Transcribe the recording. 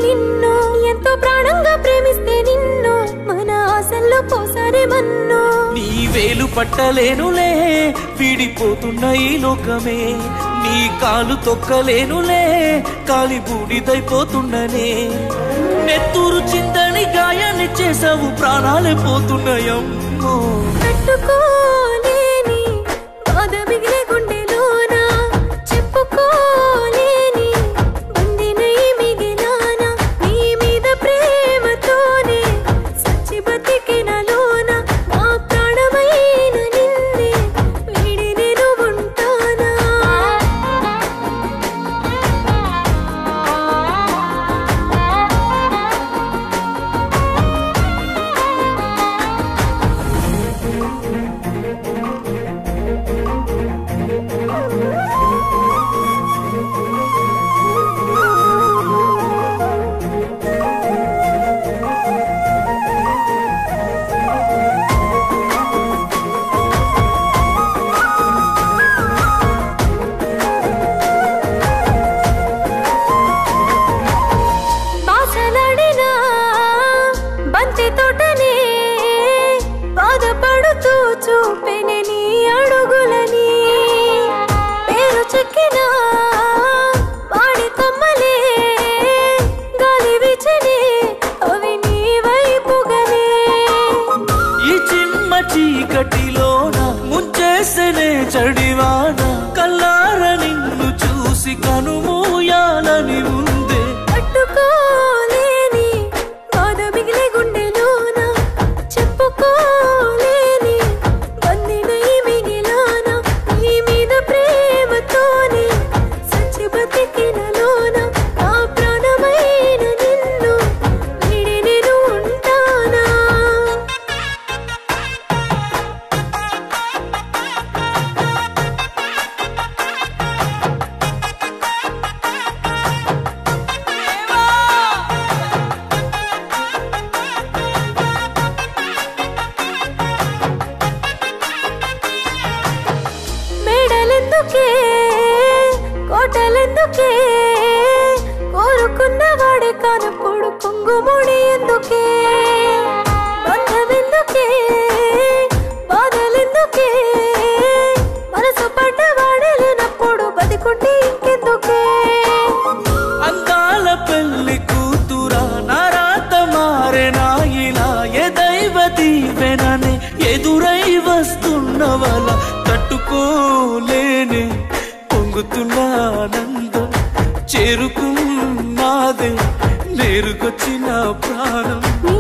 నిన్ను ఎంతో ప్రాణంగా ప్రేమిస్తే నిన్ను మన ఆశల్లో పోసారే మన్ను నీ వేలు పట్టలేనులే విడిపోతున్న ఈ లోకమే నీ కాలు తొక్కలేనులే కాలి బూడిదైపోతున్ననే నెత్తూరు చిందని గాయాన్ని చేసావు ప్రాణాలే పోతున్నాయమ్మో తట్టుకోలేని బాధ మిగిలే గుండెలోన చెప్పుకోలేని బందినై మిగిలానా నీ మీద ప్రేమతోనే సచ్చి బతికినలోన నా ప్రాణమైన నిన్నే వీడి నేను ఉంటానా బాసలాడినా బంతి తోటనే బాధపడుతూ చూపెనే నీ అడుగులని పేరు చెక్కిన వాడి కొమ్మలే గాలి వీచనే అవి నీ వైపుగనే ఈ చిమ్మ చీకటిలోన ముంచేసనే చడివాన కల్లార నిన్ను చూసి కనుమూయాలని ఉందే తట్టుకోలేని బాధ మిగిలే గుండెలోన చెప్పుకోలేని బందినై మిగిలానా నీ మీద ప్రేమతోనే సచ్చి బతికినలోన నా ప్రాణమైన నిన్ను వీడి నేను ఉంటానా మేడలెందుకే కోటలెందుకే కోరుకున్నవాడే కానప్పుడు కుంగుముడి ఎందుకే బంధమెందుకే బాధలెందుకే మనసు పడ్డవాడే లేనప్పుడు బతికుంటే ఇంకెందుకే అందాల పెళ్లి కూతురా నా రాత మారెనా ఇలా ఏ దైవ దీవెననే ఎదురై వస్తున్నవల తట్టుకోలేనే పొంగుతున్న ఆనందం చేరుకున్నాదే నేరుకొచ్చిన ప్రాణం నీ